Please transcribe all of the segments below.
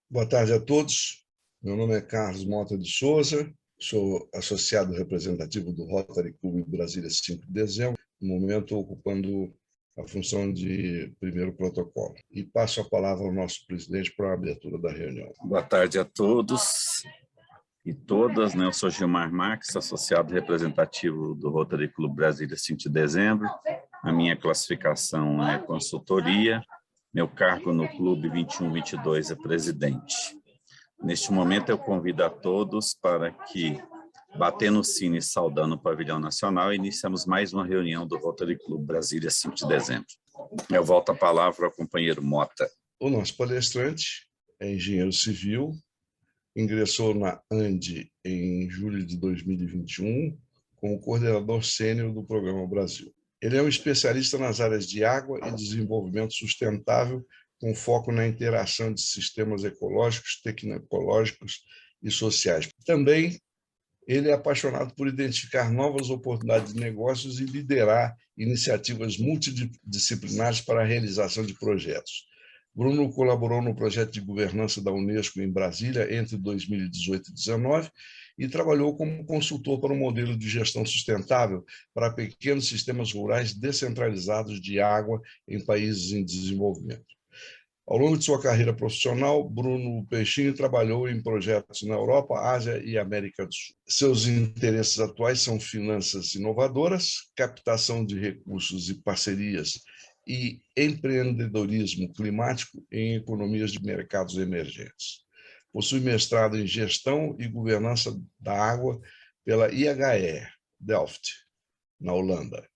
Boa tarde a todos. Meu nome é Carlos Mota de Souza, sou associado representativo do Rotary Clube Brasília 5 de dezembro, no momento ocupando a função de primeiro protocolo. E passo a palavra ao nosso presidente para a abertura da reunião. Boa tarde a todos e todas. Eu sou Gilmar Marques, associado representativo do Rotary Clube Brasília 5 de dezembro. A minha classificação é consultoria. Meu cargo no Clube 21-22 é presidente. Neste momento, eu convido a todos para que, batendo o sino e saudando o Pavilhão Nacional, iniciamos mais uma reunião do Rotary Clube Brasília 5 de dezembro. Eu volto a palavra ao companheiro Mota. O nosso palestrante é engenheiro civil, ingressou na ANDE em julho de 2021 como coordenador sênior do Programa Brasil. Ele é um especialista nas áreas de água e desenvolvimento sustentável, com foco na interação de sistemas ecológicos, tecnológicos e sociais. Também ele é apaixonado por identificar novas oportunidades de negócios e liderar iniciativas multidisciplinares para a realização de projetos. Bruno colaborou no projeto de governança da Unesco em Brasília entre 2018 e 2019 e trabalhou como consultor para um modelo de gestão sustentável para pequenos sistemas rurais descentralizados de água em países em desenvolvimento. Ao longo de sua carreira profissional, Bruno Peixinho trabalhou em projetos na Europa, Ásia e América do Sul. Seus interesses atuais são finanças inovadoras, captação de recursos e parcerias e empreendedorismo climático em economias de mercados emergentes. Possui mestrado em Gestão e Governança da Água pela IHE Delft, na Holanda,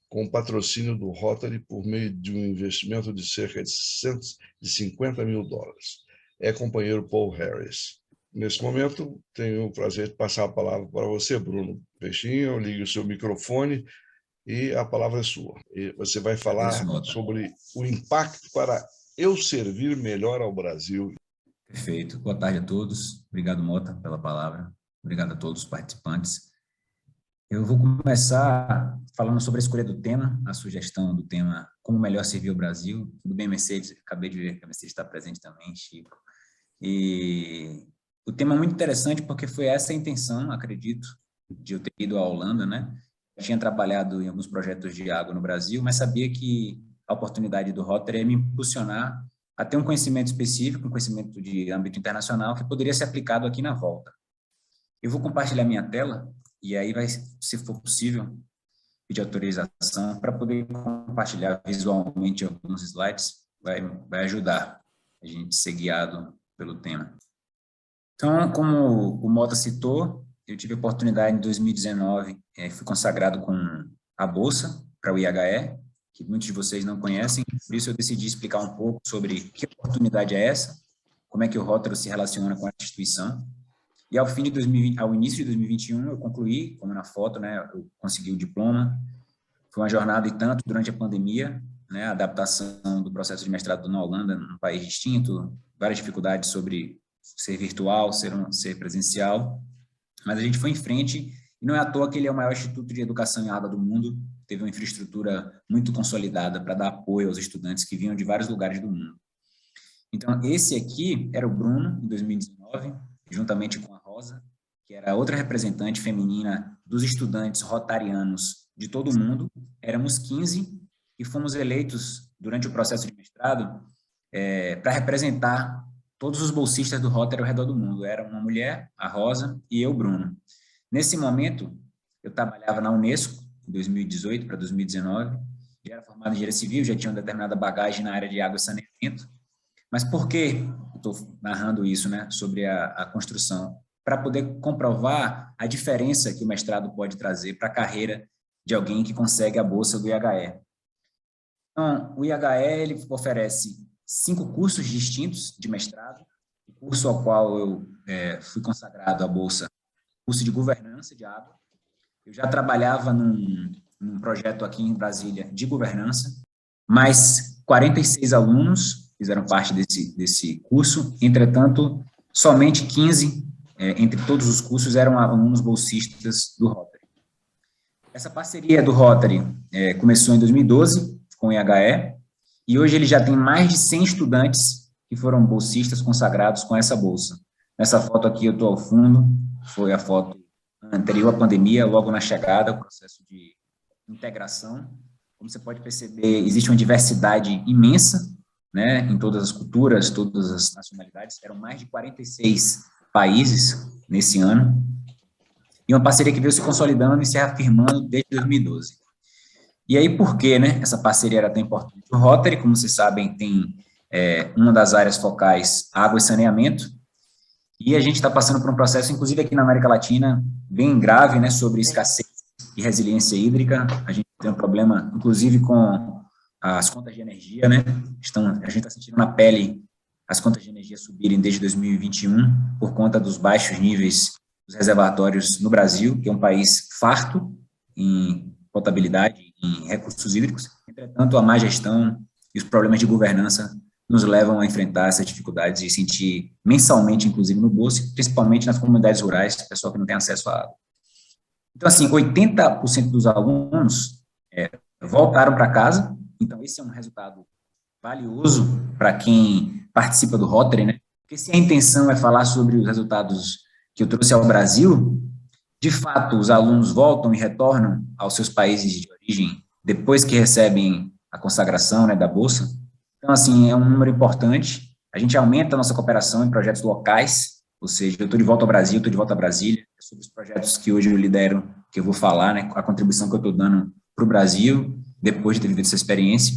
com patrocínio do Rotary por meio de um investimento de cerca de $150 mil. É companheiro Paul Harris. Nesse momento, tenho o prazer de passar a palavra para você, Bruno Peixinho. Ligue o seu microfone e a palavra é sua. E você vai falar sobre o impacto para eu servir melhor ao Brasil. Perfeito. Boa tarde a todos. Obrigado, Mota, pela palavra. Obrigado a todos os participantes. Eu vou começar falando sobre a escolha do tema, a sugestão do tema Como Melhor Servir o Brasil. Tudo bem, Mercedes? Acabei de ver que a Mercedes está presente também, Chico. E o tema é muito interessante porque foi essa a intenção, acredito, de eu ter ido à Holanda, né? Eu tinha trabalhado em alguns projetos de água no Brasil, mas sabia que a oportunidade do Rotary é me impulsionar a ter um conhecimento específico, um conhecimento de âmbito internacional que poderia ser aplicado aqui na volta. Eu vou compartilhar minha tela e aí vai, se for possível, pedir autorização para poder compartilhar visualmente alguns slides, vai ajudar a gente ser guiado pelo tema. Então, como o Mota citou, eu tive a oportunidade em 2019, fui consagrado com a bolsa para o IHE, que muitos de vocês não conhecem, por isso eu decidi explicar um pouco sobre que oportunidade é essa, como é que o Rotary se relaciona com a instituição. E ao início de 2021, eu concluí, como na foto, né, eu consegui o diploma. Foi uma jornada e tanto durante a pandemia, né, a adaptação do processo de mestrado na Holanda, num país distinto, várias dificuldades sobre ser virtual, ser presencial, mas a gente foi em frente, e não é à toa que ele é o maior instituto de educação em água do mundo, teve uma infraestrutura muito consolidada para dar apoio aos estudantes que vinham de vários lugares do mundo. Então, esse aqui era o Bruno, em 2019, juntamente com a Rosa, que era outra representante feminina dos estudantes rotarianos de todo o mundo. Éramos 15 e fomos eleitos, durante o processo de mestrado, para representar todos os bolsistas do Rotary ao redor do mundo. Era uma mulher, a Rosa, e eu, Bruno. Nesse momento, eu trabalhava na Unesco, em 2018 para 2019, já era formado em engenharia civil, já tinha uma determinada bagagem na área de água e saneamento. Mas por que eu estou narrando isso, né, sobre a construção? Para poder comprovar a diferença que o mestrado pode trazer para a carreira de alguém que consegue a bolsa do IHE. Então, o IHE ele oferece 5 cursos distintos de mestrado, o curso ao qual eu fui consagrado à bolsa, curso de governança de água. Eu já trabalhava num projeto aqui em Brasília de governança, mais 46 alunos fizeram parte desse curso, entretanto, somente 15 entre todos os cursos eram alunos bolsistas do Rotary. Essa parceria do Rotary começou em 2012 com o IHE, e hoje ele já tem mais de 100 estudantes que foram bolsistas consagrados com essa bolsa. Nessa foto aqui eu estou ao fundo, foi a foto anterior à pandemia, logo na chegada, o processo de integração. Como você pode perceber, existe uma diversidade imensa, né, em todas as culturas, todas as nacionalidades. Eram mais de 46 países nesse ano, e uma parceria que veio se consolidando e se reafirmando desde 2012. E aí, por que, né, essa parceria era tão importante? O Rotary, como vocês sabem, tem uma das áreas focais, água e saneamento, e a gente está passando por um processo, inclusive aqui na América Latina, bem grave, né, sobre escassez e resiliência hídrica. A gente tem um problema, inclusive, com as contas de energia, né? A gente está sentindo na pele as contas de energia subirem desde 2021 por conta dos baixos níveis dos reservatórios no Brasil, que é um país farto em potabilidade, em recursos hídricos. Entretanto, a má gestão e os problemas de governança nos levam a enfrentar essas dificuldades e sentir mensalmente, inclusive no bolso, principalmente nas comunidades rurais, pessoal que não tem acesso à água. Então, assim, 80% dos alunos voltaram para casa. Então, esse é um resultado valioso para quem participa do Rotary, né? Porque se a intenção é falar sobre os resultados que eu trouxe ao Brasil, de fato, os alunos voltam e retornam aos seus países de origem depois que recebem a consagração, né, da bolsa. Então, assim, é um número importante. A gente aumenta a nossa cooperação em projetos locais, ou seja, eu estou de volta ao Brasil, estou de volta a Brasília, sobre os projetos que hoje eu lidero, que eu vou falar, né, a contribuição que eu estou dando para o Brasil, depois de ter vivido essa experiência.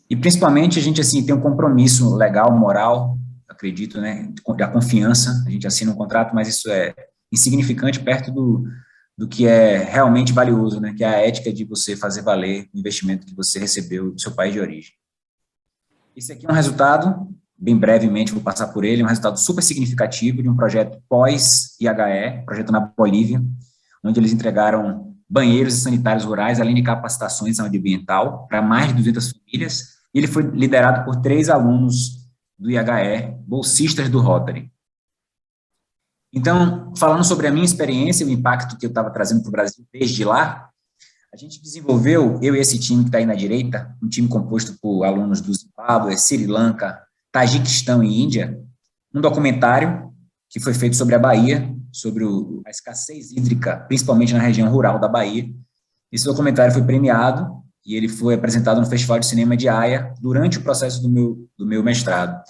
E, principalmente, a gente, assim, tem um compromisso legal, moral, acredito, né, da confiança. A gente assina um contrato, mas isso é insignificante perto do que é realmente valioso, né, que é a ética de você fazer valer o investimento que você recebeu do seu país de origem. Esse aqui é um resultado, bem brevemente vou passar por ele, um resultado super significativo de um projeto pós-IHE, projeto na Bolívia, onde eles entregaram banheiros e sanitários rurais, além de capacitações em saúde ambiental, para mais de 200 famílias, e ele foi liderado por 3 alunos do IHE, bolsistas do Rotary. Então, falando sobre a minha experiência e o impacto que eu estava trazendo para o Brasil desde lá, a gente desenvolveu, eu e esse time que está aí na direita, um time composto por alunos do Zimbábue, Sri Lanka, Tajiquistão e Índia, um documentário que foi feito sobre a Bahia, sobre a escassez hídrica, principalmente na região rural da Bahia. Esse documentário foi premiado e ele foi apresentado no Festival de Cinema de Haia durante o processo do meu mestrado.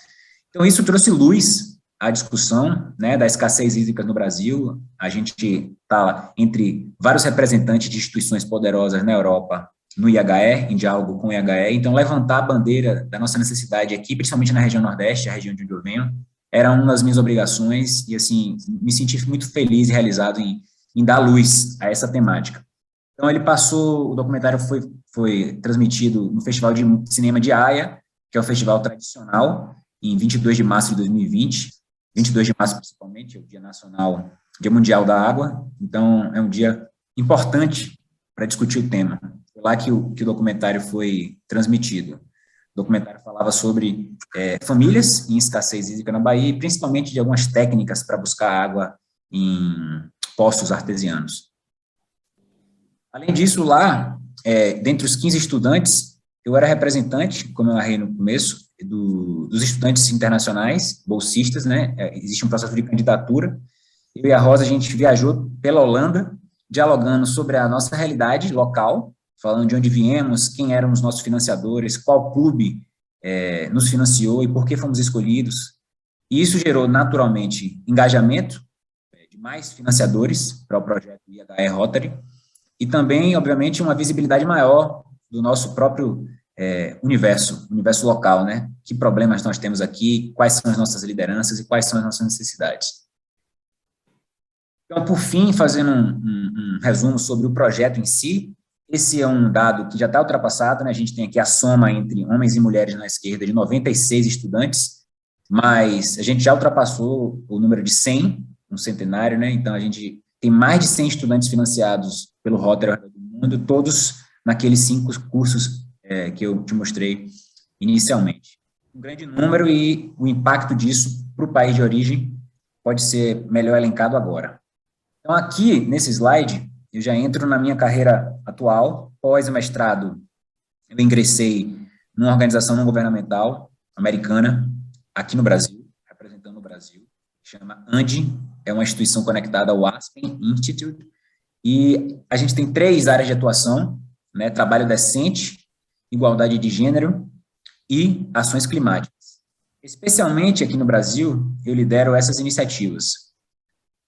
Então, isso trouxe luz à discussão, né, da escassez hídrica no Brasil. A gente está entre vários representantes de instituições poderosas na Europa, no IHE, em diálogo com o IHE. Então, levantar a bandeira da nossa necessidade aqui, principalmente na região Nordeste, a região de onde eu venho, era uma das minhas obrigações e, assim, me senti muito feliz e realizado em dar luz a essa temática. Então, o documentário foi transmitido no Festival de Cinema de Haia, que é o festival tradicional, em 22 de março de 2020, 22 de março principalmente, é o Dia Mundial da Água, então é um dia importante para discutir o tema. Foi lá que o documentário foi transmitido. O documentário falava sobre famílias em escassez hídrica na Bahia, e principalmente de algumas técnicas para buscar água em poços artesianos. Além disso, lá, dentre os 15 estudantes, eu era representante, como eu narrei no começo, dos estudantes internacionais, bolsistas, né? Existe um processo de candidatura. Eu e a Rosa, a gente viajou pela Holanda, dialogando sobre a nossa realidade local, falando de onde viemos, quem eram os nossos financiadores, qual clube nos financiou e por que fomos escolhidos. E isso gerou, naturalmente, engajamento de mais financiadores para o projeto IHE Rotary e também, obviamente, uma visibilidade maior do nosso próprio universo local, né? Que problemas nós temos aqui, quais são as nossas lideranças e quais são as nossas necessidades. Então, por fim, fazendo um resumo sobre o projeto em si, esse é um dado que já está ultrapassado, né? A gente tem aqui a soma entre homens e mulheres na esquerda de 96 estudantes, mas a gente já ultrapassou o número de 100, um centenário, né? Então, a gente tem mais de 100 estudantes financiados pelo Rotary do mundo, todos naqueles 5 cursos que eu te mostrei inicialmente. Um grande número, e o impacto disso para o país de origem pode ser melhor elencado agora. Então, aqui, nesse slide, eu já entro na minha carreira atual. Pós-mestrado, eu ingressei numa organização não governamental americana, aqui no Brasil, representando o Brasil, chama ANDI, é uma instituição conectada ao Aspen Institute, e a gente tem 3 áreas de atuação, né, trabalho decente, igualdade de gênero e ações climáticas. Especialmente aqui no Brasil, eu lidero essas iniciativas: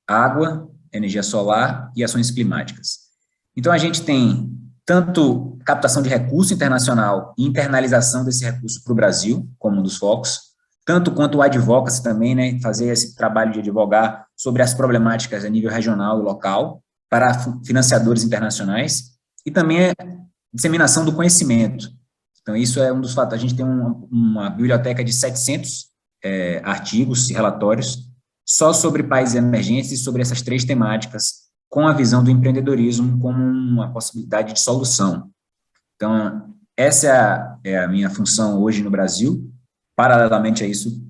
água, energia solar e ações climáticas. Então, a gente tem tanto captação de recurso internacional e internalização desse recurso para o Brasil, como um dos focos, tanto quanto o advocacy também, né, fazer esse trabalho de advogar sobre as problemáticas a nível regional e local para financiadores internacionais, e também a disseminação do conhecimento. Então, isso é um dos fatos. A gente tem uma biblioteca de 700 artigos e relatórios só sobre países emergentes e sobre essas 3 temáticas, com a visão do empreendedorismo como uma possibilidade de solução. Então, essa é a minha função hoje no Brasil. Paralelamente a isso,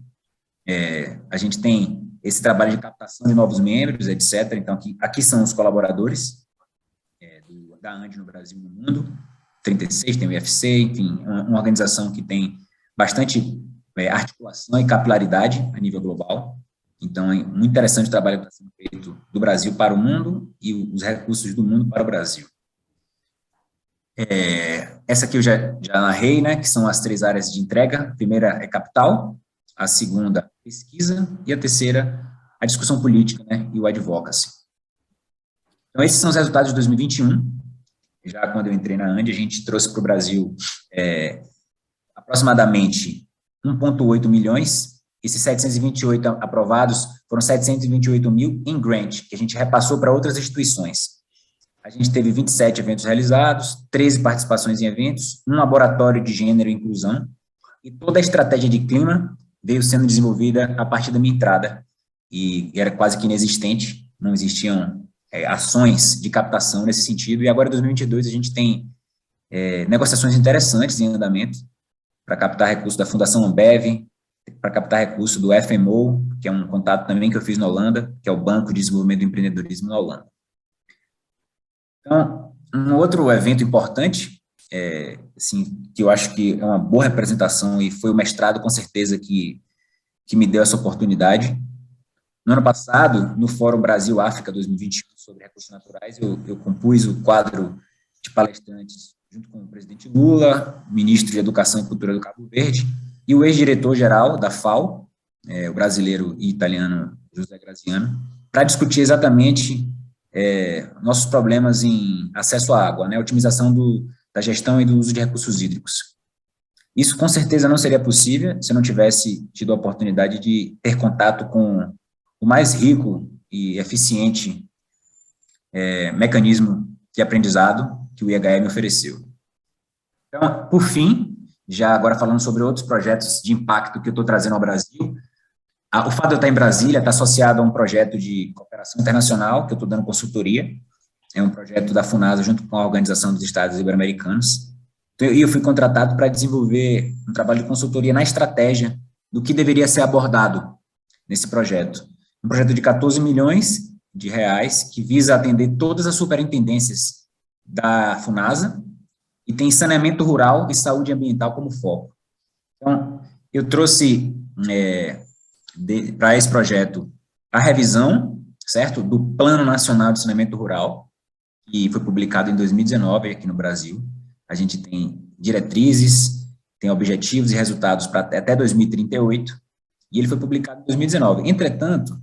a gente tem esse trabalho de captação de novos membros, etc. Então, aqui são os colaboradores da ANDI no Brasil e no mundo. 36, tem o IFC, enfim, uma organização que tem bastante articulação e capilaridade a nível global. Então, é muito interessante o trabalho que está sendo feito do Brasil para o mundo e os recursos do mundo para o Brasil. Essa aqui eu já narrei, né, que são as 3 áreas de entrega. A primeira é capital, a segunda, pesquisa, e a terceira, a discussão política, né, e o advocacy. Então, esses são os resultados de 2021. Já quando eu entrei na ANDI, a gente trouxe para o Brasil aproximadamente 1,8 milhões. Esses 728 aprovados foram 728 mil em grant, que a gente repassou para outras instituições. A gente teve 27 eventos realizados, 13 participações em eventos, um laboratório de gênero e inclusão, e toda a estratégia de clima veio sendo desenvolvida a partir da minha entrada, e era quase que inexistente, não existiam ações de captação nesse sentido, e agora em 2022 a gente tem negociações interessantes em andamento para captar recursos da Fundação Ambev, para captar recursos do FMO, que é um contato também que eu fiz na Holanda, que é o Banco de Desenvolvimento do Empreendedorismo na Holanda. Então, um outro evento importante, assim, que eu acho que é uma boa representação, e foi o mestrado, com certeza, que me deu essa oportunidade. No ano passado, no Fórum Brasil-África 2021, sobre recursos naturais, eu compus o quadro de palestrantes junto com o presidente Lula, ministro de Educação e Cultura do Cabo Verde, e o ex-diretor-geral da FAO, o brasileiro e italiano José Graziano, para discutir exatamente nossos problemas em acesso à água, né, otimização da gestão e do uso de recursos hídricos. Isso, com certeza, não seria possível se eu não tivesse tido a oportunidade de ter contato com o mais rico e eficiente mecanismo de aprendizado que o IHE me ofereceu. Então, por fim, já agora falando sobre outros projetos de impacto que eu estou trazendo ao Brasil, o fato de eu estar em Brasília está associado a um projeto de cooperação internacional, que eu estou dando consultoria, é um projeto da FUNASA junto com a Organização dos Estados Ibero-Americanos, e eu fui contratado para desenvolver um trabalho de consultoria na estratégia do que deveria ser abordado nesse projeto. Um projeto de 14 milhões de reais, que visa atender todas as superintendências da FUNASA, e tem saneamento rural e saúde ambiental como foco. Então, eu trouxe para esse projeto a revisão, certo, do Plano Nacional de Saneamento Rural, que foi publicado em 2019 aqui no Brasil. A gente tem diretrizes, tem objetivos e resultados para até 2038, e ele foi publicado em 2019. Entretanto,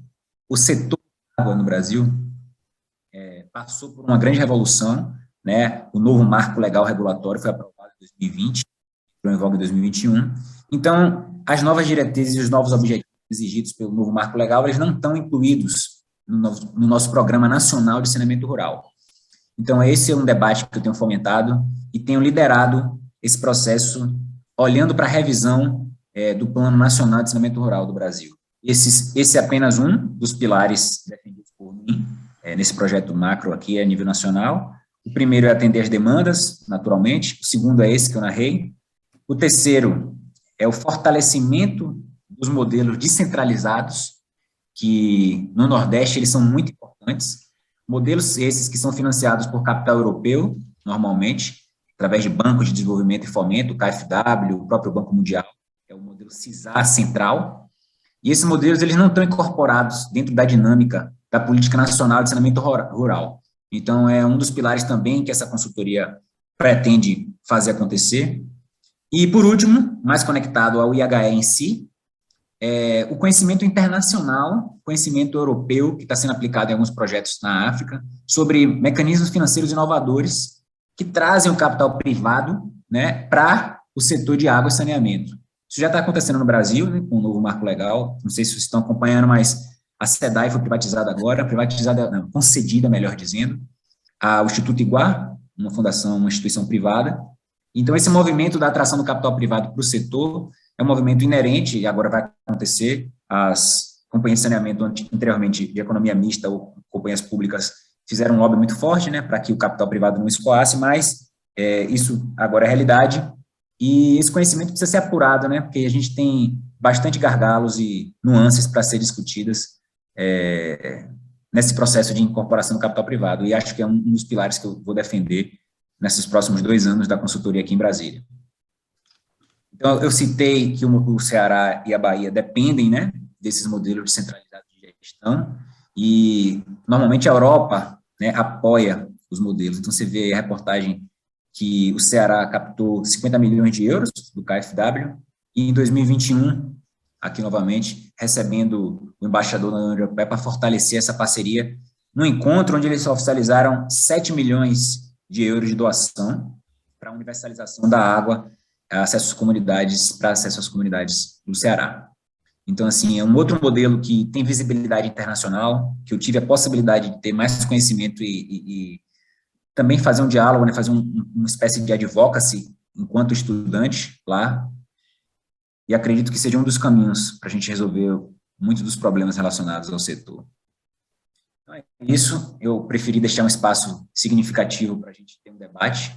o setor da água no Brasil passou por uma grande revolução, né? O novo marco legal regulatório foi aprovado em 2020, entrou em voga em 2021. Então, as novas diretrizes e os novos objetivos exigidos pelo novo marco legal, eles não estão incluídos no nosso Programa Nacional de Saneamento Rural. Então, esse é um debate que eu tenho fomentado e tenho liderado esse processo, olhando para a revisão do Plano Nacional de Saneamento Rural do Brasil. Esse é apenas um dos pilares defendidos por mim nesse projeto macro aqui a nível nacional. O primeiro é atender as demandas, naturalmente. O segundo é esse que eu narrei. O terceiro é o fortalecimento dos modelos descentralizados, que no Nordeste eles são muito importantes. Modelos esses que são financiados por capital europeu, normalmente, através de bancos de desenvolvimento e fomento, o KfW, o próprio Banco Mundial, é o modelo CISA central, E esses modelos, eles não estão incorporados dentro da dinâmica da política nacional de saneamento rural. Então, é um dos pilares também que essa consultoria pretende fazer acontecer. E, por último, mais conectado ao IHE em si, o conhecimento internacional, conhecimento europeu, que está sendo aplicado em alguns projetos na África, sobre mecanismos financeiros inovadores que trazem o capital privado, né, para o setor de água e saneamento. Isso já está acontecendo no Brasil, né, com o novo marco legal, não sei se vocês estão acompanhando, mas a SEDAI foi privatizada agora, concedida, melhor dizendo, ao Instituto Iguá, uma fundação, uma instituição privada. Então, esse movimento da atração do capital privado para o setor é um movimento inerente, e agora vai acontecer. As companhias de saneamento, anteriormente de economia mista ou companhias públicas, fizeram um lobby muito forte, né, para que o capital privado não escoasse, mas isso agora é realidade, e esse conhecimento precisa ser apurado, né, porque a gente tem bastante gargalos e nuances para ser discutidas nesse processo de incorporação do capital privado, e acho que é um dos pilares que eu vou defender nesses próximos 2 anos da consultoria aqui em Brasília. Então, eu citei que o Ceará e a Bahia dependem, né, desses modelos descentralizados de gestão, e normalmente a Europa, né, apoia os modelos. Então, você vê a reportagem que o Ceará captou 50 milhões de euros do KfW, e em 2021, aqui novamente, recebendo o embaixador da União Europeia para fortalecer essa parceria, no encontro onde eles oficializaram 7 milhões de euros de doação para a universalização da água, acesso às comunidades, para acesso às comunidades do Ceará. Então, assim, é um outro modelo que tem visibilidade internacional, que eu tive a possibilidade de ter mais conhecimento e também fazer um diálogo, né, fazer uma espécie de advocacy enquanto estudante lá, e acredito que seja um dos caminhos para a gente resolver muitos dos problemas relacionados ao setor. Então, é isso, eu preferi deixar um espaço significativo para a gente ter um debate,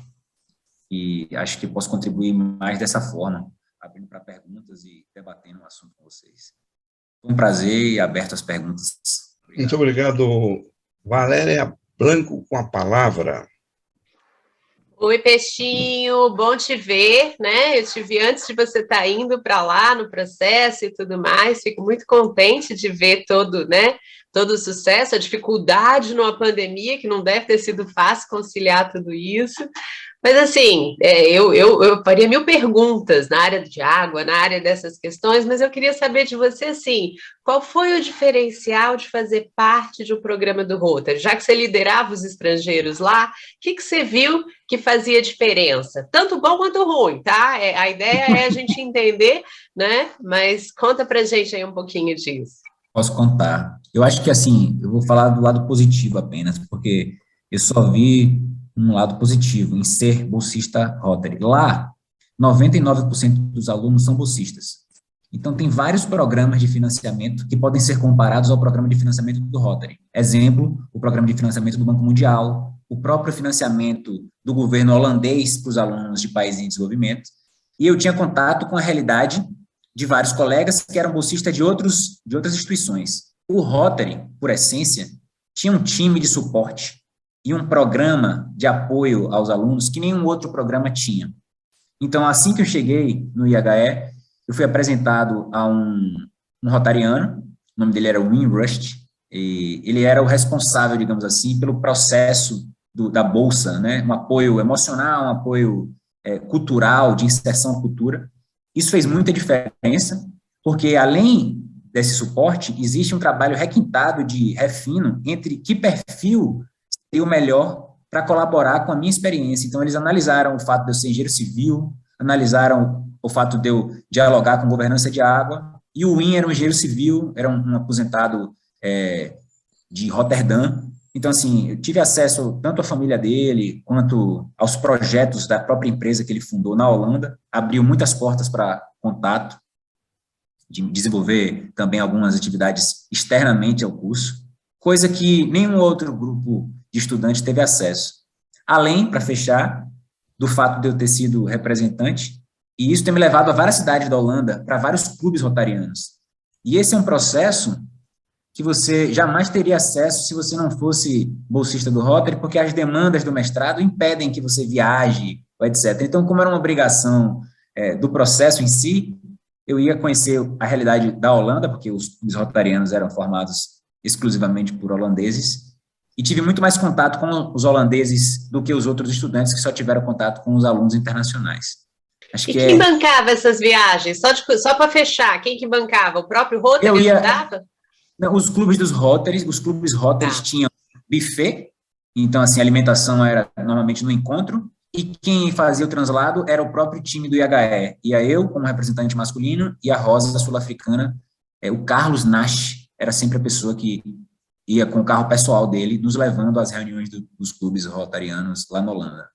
e acho que posso contribuir mais dessa forma, abrindo para perguntas e debatendo o assunto com vocês. Foi um prazer e aberto às perguntas. Obrigado. Muito obrigado. Valéria Blanco com a palavra. Oi, Peixinho, bom te ver, né? Eu te vi antes de você estar indo para lá no processo e tudo mais. Fico muito contente de ver todo o sucesso, a dificuldade numa pandemia, que não deve ter sido fácil conciliar tudo isso. Mas, assim, eu faria 1000 perguntas na área de água, na área dessas questões, mas eu queria saber de você, assim, qual foi o diferencial de fazer parte de um programa do Rotary? Já que você liderava os estrangeiros lá, o que você viu que fazia diferença? Tanto bom quanto ruim, tá? A ideia é a gente entender, né? Mas conta pra gente aí um pouquinho disso. Posso contar. Eu acho que, assim, eu vou falar do lado positivo apenas, porque eu só vi um lado positivo em ser bolsista Rotary. Lá, 99% dos alunos são bolsistas. Então, tem vários programas de financiamento que podem ser comparados ao programa de financiamento do Rotary. Exemplo, o programa de financiamento do Banco Mundial, o próprio financiamento do governo holandês para os alunos de países em desenvolvimento. E eu tinha contato com a realidade de vários colegas que eram bolsistas de outras instituições. O Rotary, por essência, tinha um time de suporte e um programa de apoio aos alunos que nenhum outro programa tinha. Então, assim que eu cheguei no IHE, eu fui apresentado a um rotariano, o nome dele era Win Rust, e ele era o responsável, digamos assim, pelo processo da Bolsa, né? Um apoio emocional, um apoio cultural, de inserção à cultura. Isso fez muita diferença, porque além desse suporte, existe um trabalho requintado de refino entre que perfil seria o melhor para colaborar com a minha experiência. Então, eles analisaram o fato de eu ser engenheiro civil, analisaram o fato de eu dialogar com governança de água, e o Win era um engenheiro civil, era um aposentado de Roterdã. Então, assim, eu tive acesso tanto à família dele, quanto aos projetos da própria empresa que ele fundou na Holanda, abriu muitas portas para contato, de desenvolver também algumas atividades externamente ao curso, coisa que nenhum outro grupo de estudantes teve acesso. Além, para fechar, do fato de eu ter sido representante, e isso tem me levado a várias cidades da Holanda, para vários clubes rotarianos. E esse é um processo que você jamais teria acesso se você não fosse bolsista do Rotary, porque as demandas do mestrado impedem que você viaje, etc. Então, como era uma obrigação do processo em si, eu ia conhecer a realidade da Holanda, porque os rotarianos eram formados exclusivamente por holandeses, e tive muito mais contato com os holandeses do que os outros estudantes que só tiveram contato com os alunos internacionais. Acho e que quem bancava essas viagens? Só para fechar, quem que bancava? O próprio Rotary ajudava? Não, os clubes Rotarys tinham buffet, então, assim, a alimentação era normalmente no encontro, e quem fazia o translado era o próprio time do IHE. Ia eu, como representante masculino, e a Rosa sul-africana, o Carlos Nash, era sempre a pessoa que ia com o carro pessoal dele, nos levando às reuniões dos clubes rotarianos lá na Holanda.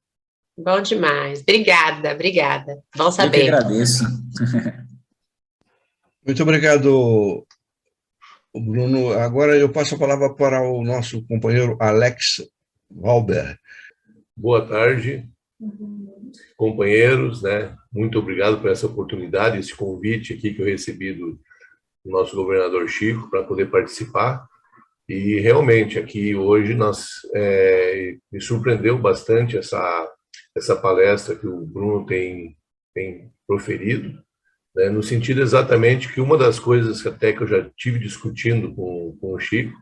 Bom demais. Obrigada. Bom saber. Eu que agradeço. Muito obrigado, Bruno. Agora eu passo a palavra para o nosso companheiro Alex Valber. Boa tarde, companheiros, né? Muito obrigado por essa oportunidade, esse convite aqui que eu recebi do nosso governador Chico para poder participar. E realmente aqui hoje me surpreendeu bastante essa palestra que o Bruno tem proferido, né, no sentido exatamente que uma das coisas que até que eu já tive discutindo com o Chico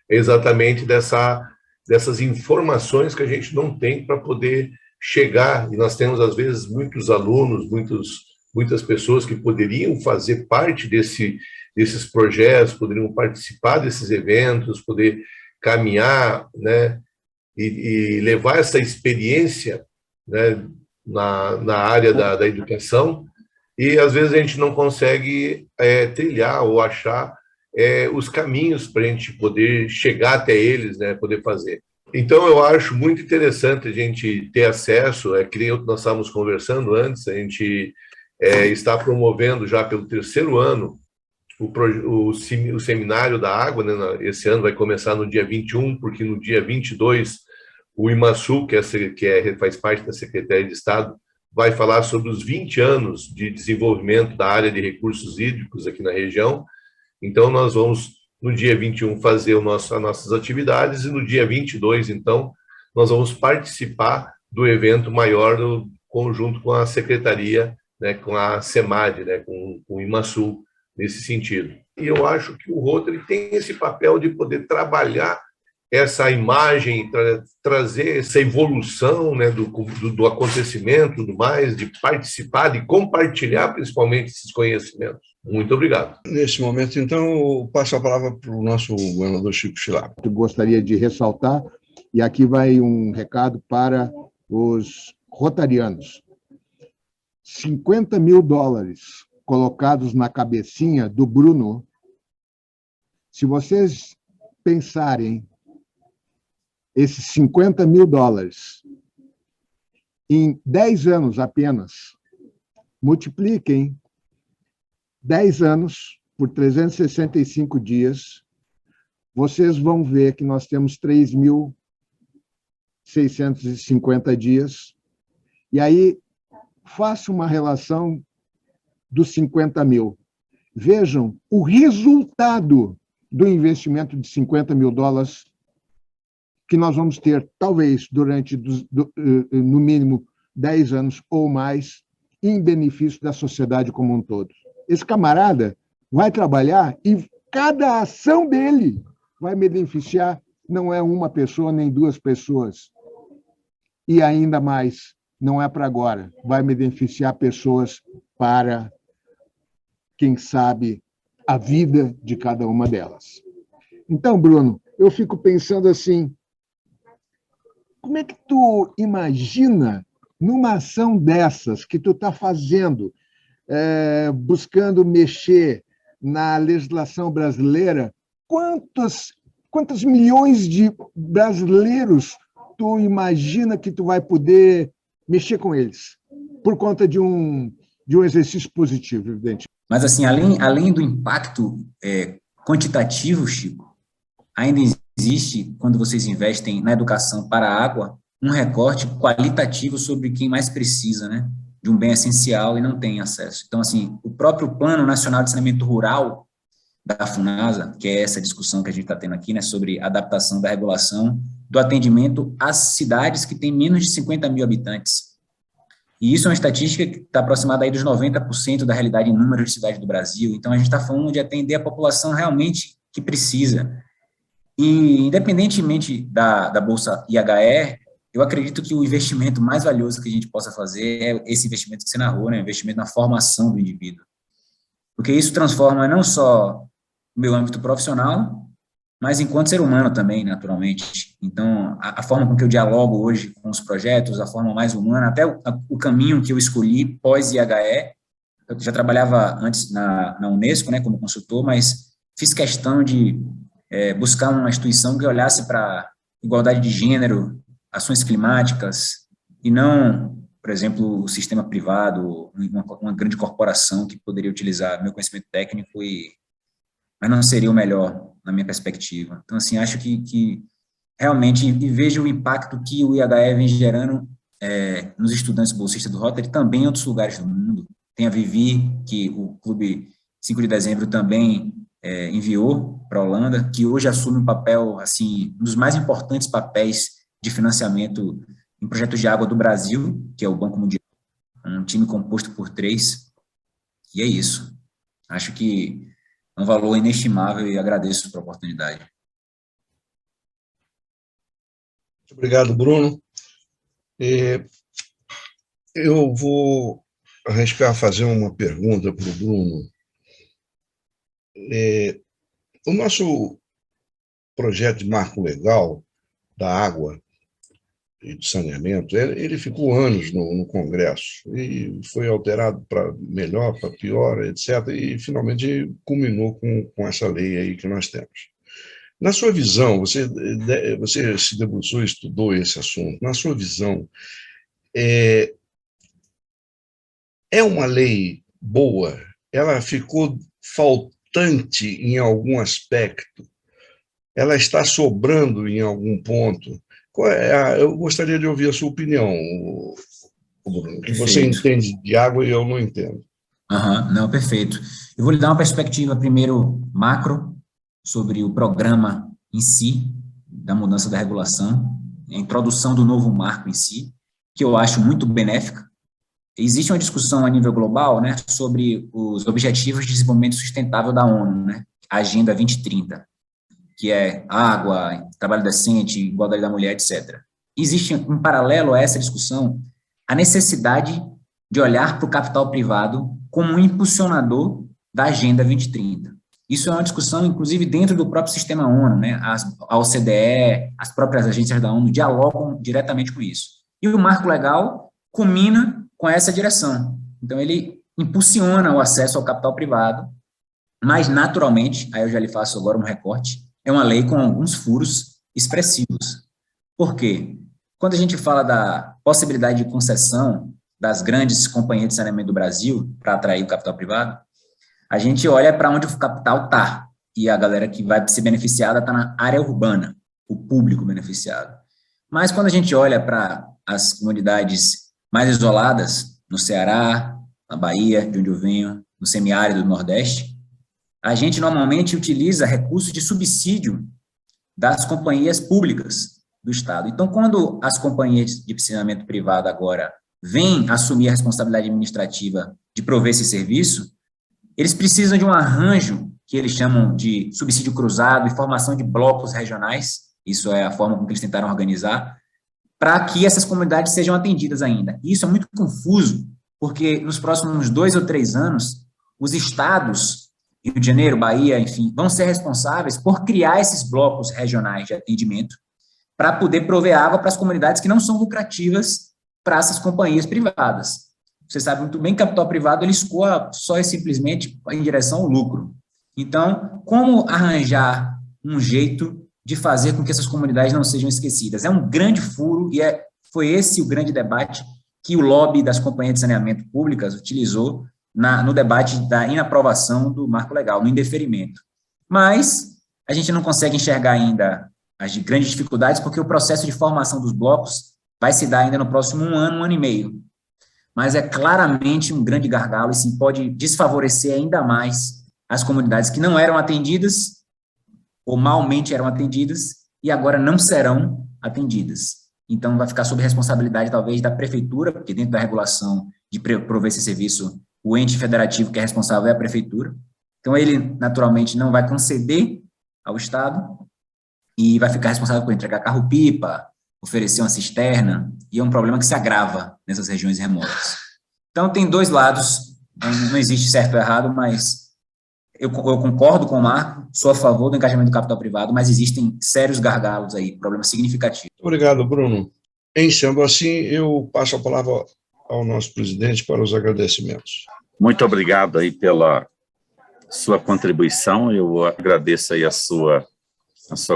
é exatamente dessas informações que a gente não tem para poder chegar, e nós temos às vezes muitos alunos, muitas pessoas que poderiam fazer parte desses projetos, poderiam participar desses eventos, poder caminhar, né, e levar essa experiência, né, na área da educação, e às vezes a gente não consegue trilhar ou achar os caminhos para a gente poder chegar até eles, né, poder fazer. Então, eu acho muito interessante a gente ter acesso, que nem nós estávamos conversando antes, a gente está promovendo já pelo 3º ano o Seminário da Água, né, esse ano vai começar no dia 21, porque no dia 22 o IMASU, que faz parte da Secretaria de Estado, vai falar sobre os 20 anos de desenvolvimento da área de recursos hídricos aqui na região. Então, nós vamos, no dia 21, fazer as nossas atividades, e no dia 22, então, nós vamos participar do evento maior do conjunto com a Secretaria, né, com a SEMAD, né, com o IMASU, nesse sentido. E eu acho que o Rotary tem esse papel de poder trabalhar essa imagem, trazer essa evolução, né, do acontecimento, tudo mais, de participar, de compartilhar principalmente esses conhecimentos. Muito obrigado. Nesse momento, então, eu passo a palavra para o nosso governador Chico Chilapa. Eu gostaria de ressaltar, e aqui vai um recado para os rotarianos. $50 mil colocados na cabecinha do Bruno. Se vocês pensarem esses $50 mil em 10 anos apenas, multipliquem 10 anos por 365 dias, vocês vão ver que nós temos 3.650 dias, e aí faça uma relação dos 50 mil. Vejam o resultado do investimento de $50 mil que nós vamos ter, talvez, durante, no mínimo, 10 anos ou mais, em benefício da sociedade como um todo. Esse camarada vai trabalhar e cada ação dele vai beneficiar, não é uma pessoa nem duas pessoas. E ainda mais, não é para agora, vai beneficiar pessoas para, quem sabe, a vida de cada uma delas. Então, Bruno, eu fico pensando assim, como é que tu imagina, numa ação dessas que tu está fazendo, buscando mexer na legislação brasileira, quantos milhões de brasileiros tu imagina que tu vai poder mexer com eles, por conta de um exercício positivo, evidente? Mas, assim, além do impacto quantitativo, Chico, ainda existe, quando vocês investem na educação para a água, um recorte qualitativo sobre quem mais precisa, né, de um bem essencial e não tem acesso. Então, assim, o próprio Plano Nacional de Saneamento Rural da FUNASA, que é essa discussão que a gente está tendo aqui, né, sobre adaptação da regulação do atendimento às cidades que têm menos de 50 mil habitantes. E isso é uma estatística que está aproximada aí dos 90% da realidade em número de cidades do Brasil. Então, a gente está falando de atender a população realmente que precisa. E, independentemente da Bolsa IHE, eu acredito que o investimento mais valioso que a gente possa fazer é esse investimento que você narrou, né? Investimento na formação do indivíduo. Porque isso transforma não só o meu âmbito profissional, mas enquanto ser humano também, naturalmente. Então, a forma com que eu dialogo hoje com os projetos, a forma mais humana, até o caminho que eu escolhi pós-IHE, eu já trabalhava antes na Unesco, né, como consultor, mas fiz questão de buscar uma instituição que olhasse para igualdade de gênero, ações climáticas, e não, por exemplo, o sistema privado, uma grande corporação que poderia utilizar meu conhecimento técnico, mas não seria o melhor, na minha perspectiva. Então, assim, acho que realmente, e vejo o impacto que o IHE vem gerando nos estudantes bolsistas do Rotary, também em outros lugares do mundo. Tem a Vivi, que o Clube 5 de Dezembro também enviou para a Holanda, que hoje assume um papel, assim, um dos mais importantes papéis de financiamento em projetos de água do Brasil, que é o Banco Mundial, um time composto por 3, e é isso. Acho que é um valor inestimável e agradeço pela oportunidade. Muito obrigado, Bruno. Eu vou arriscar fazer uma pergunta para o Bruno. O nosso projeto de marco legal da água e do saneamento, ele ficou anos no Congresso e foi alterado para melhor, para pior, etc., e finalmente culminou com essa lei aí que nós temos. Na sua visão, você se debruçou e estudou esse assunto, na sua visão, é uma lei boa? Ela ficou faltante em algum aspecto? Ela está sobrando em algum ponto? Eu gostaria de ouvir a sua opinião, Bruno, que você entende de água e eu não entendo. Não, perfeito. Eu vou lhe dar uma perspectiva, primeiro, macro, sobre o programa em si, da mudança da regulação, a introdução do novo marco em si, que eu acho muito benéfica. Existe uma discussão a nível global, né, sobre os Objetivos de Desenvolvimento Sustentável da ONU, né, a Agenda 2030, que é água, trabalho decente, igualdade da mulher, etc. Existe, em paralelo a essa discussão, a necessidade de olhar para o capital privado como um impulsionador da Agenda 2030. Isso é uma discussão, inclusive, dentro do próprio sistema ONU, né? A OCDE, as próprias agências da ONU dialogam diretamente com isso. E o marco legal culmina com essa direção. Então, ele impulsiona o acesso ao capital privado, mas, naturalmente, aí eu já lhe faço agora um recorte, é uma lei com alguns furos expressivos. Por quê? Quando a gente fala da possibilidade de concessão das grandes companhias de saneamento do Brasil para atrair o capital privado, a gente olha para onde o capital está, e a galera que vai ser beneficiada está na área urbana, o público beneficiado. Mas quando a gente olha para as comunidades mais isoladas, no Ceará, na Bahia, de onde eu venho, no semiárido do Nordeste, a gente normalmente utiliza recursos de subsídio das companhias públicas do Estado. Então, quando as companhias de saneamento privado agora vêm assumir a responsabilidade administrativa de prover esse serviço, eles precisam de um arranjo que eles chamam de subsídio cruzado e formação de blocos regionais, isso é a forma com que eles tentaram organizar, para que essas comunidades sejam atendidas ainda. E isso é muito confuso, porque nos próximos 2 ou 3 anos, os estados, Rio de Janeiro, Bahia, enfim, vão ser responsáveis por criar esses blocos regionais de atendimento para poder prover água para as comunidades que não são lucrativas para essas companhias privadas. Você sabe muito bem que o capital privado ele escoa só e simplesmente em direção ao lucro. Então, como arranjar um jeito de fazer com que essas comunidades não sejam esquecidas? É um grande furo e foi esse o grande debate que o lobby das companhias de saneamento públicas utilizou no debate da inaprovação do marco legal, no indeferimento. Mas a gente não consegue enxergar ainda as grandes dificuldades, porque o processo de formação dos blocos vai se dar ainda no próximo 1 ano, 1 ano e meio. Mas é claramente um grande gargalo e sim pode desfavorecer ainda mais as comunidades que não eram atendidas ou malmente eram atendidas e agora não serão atendidas. então vai ficar sob responsabilidade, talvez, da prefeitura, porque dentro da regulação de prover esse serviço, o ente federativo que é responsável é a prefeitura. Então, ele, naturalmente, não vai conceder ao Estado e vai ficar responsável por entregar carro-pipa, oferecer uma cisterna, e é um problema que se agrava nessas regiões remotas. Então, tem dois lados, não existe certo ou errado, mas eu concordo com o Marco, sou a favor do engajamento do capital privado, mas existem sérios gargalos aí, problemas significativos. Obrigado, Bruno. Sendo assim, eu passo a palavra ao nosso presidente para os agradecimentos. Muito obrigado aí pela sua contribuição, eu agradeço aí a sua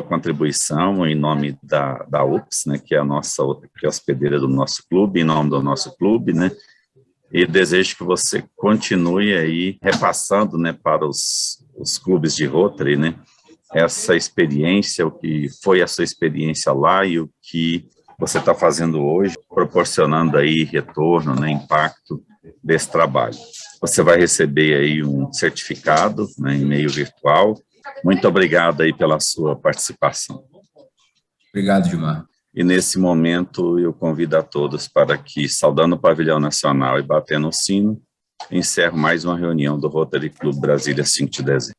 contribuição em nome da UPS, né, que é que é a hospedeira do nosso clube, em nome do nosso clube, né, e desejo que você continue aí repassando, né, para os clubes de Rotary, né, essa experiência, o que foi a sua experiência lá e o que você está fazendo hoje, proporcionando aí retorno, né, impacto desse trabalho. Você vai receber aí um certificado, né, em meio virtual. Muito obrigado aí pela sua participação. Obrigado, Gilmar. E nesse momento eu convido a todos para que, saudando o Pavilhão Nacional e batendo o sino, encerro mais uma reunião do Rotary Clube Brasília 5 de dezembro.